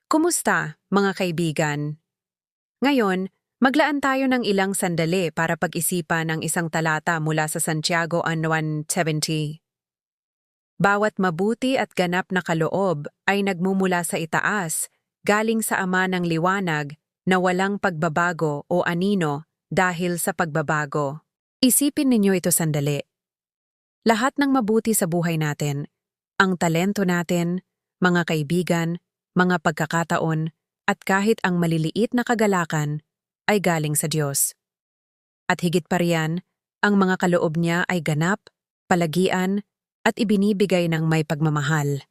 Kumusta, mga kaibigan? Ngayon, maglaan tayo ng ilang sandali para pag-isipan ang isang talata mula sa Santiago 1:70. Bawat mabuti at ganap na kaloob ay nagmumula sa itaas, galing sa Ama ng Liwanag na walang pagbabago o anino dahil sa pagbabago. Isipin ninyo ito sandali. Lahat ng mabuti sa buhay natin, ang talento natin, mga kaibigan, mga pagkakataon, at kahit ang maliliit na kagalakan ay galing sa Diyos. At higit pa riyan, ang mga kaloob niya ay ganap, palagian, at ibinibigay ng may pagmamahal.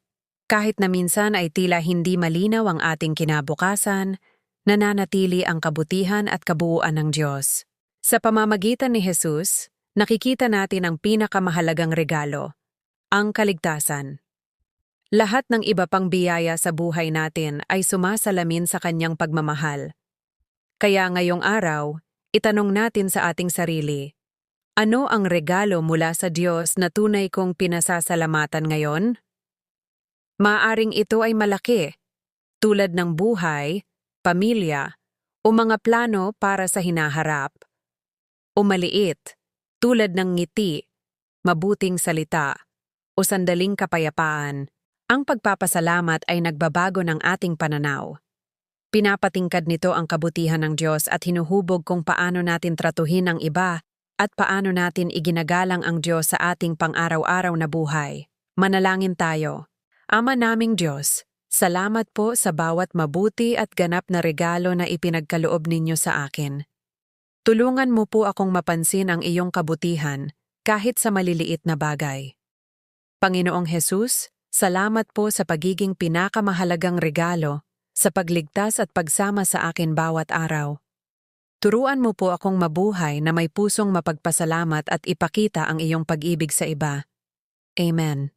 Kahit na minsan ay tila hindi malinaw ang ating kinabukasan, nananatili ang kabutihan at kabuuan ng Diyos. Sa pamamagitan ni Jesus, nakikita natin ang pinakamahalagang regalo, ang kaligtasan. Lahat ng iba pang biyaya sa buhay natin ay sumasalamin sa kanyang pagmamahal. Kaya ngayong araw, itanong natin sa ating sarili, ano ang regalo mula sa Diyos na tunay kong pinasasalamatan ngayon? Maaring ito ay malaki, tulad ng buhay, pamilya, o mga plano para sa hinaharap. O maliit, tulad ng ngiti, mabuting salita, o sandaling kapayapaan. Ang pagpapasalamat ay nagbabago ng ating pananaw. Pinapatingkad nito ang kabutihan ng Diyos at hinuhubog kung paano natin tratuhin ang iba at paano natin iginagalang ang Diyos sa ating pang-araw-araw na buhay. Manalangin tayo. Ama naming Diyos, salamat po sa bawat mabuti at ganap na regalo na ipinagkaloob ninyo sa akin. Tulungan mo po akong mapansin ang iyong kabutihan kahit sa maliliit na bagay. Panginoong Jesus, salamat po sa pagiging pinakamahalagang regalo sa pagligtas at pagsama sa akin bawat araw. Turuan mo po akong mabuhay na may pusong mapagpasalamat at ipakita ang iyong pag-ibig sa iba. Amen.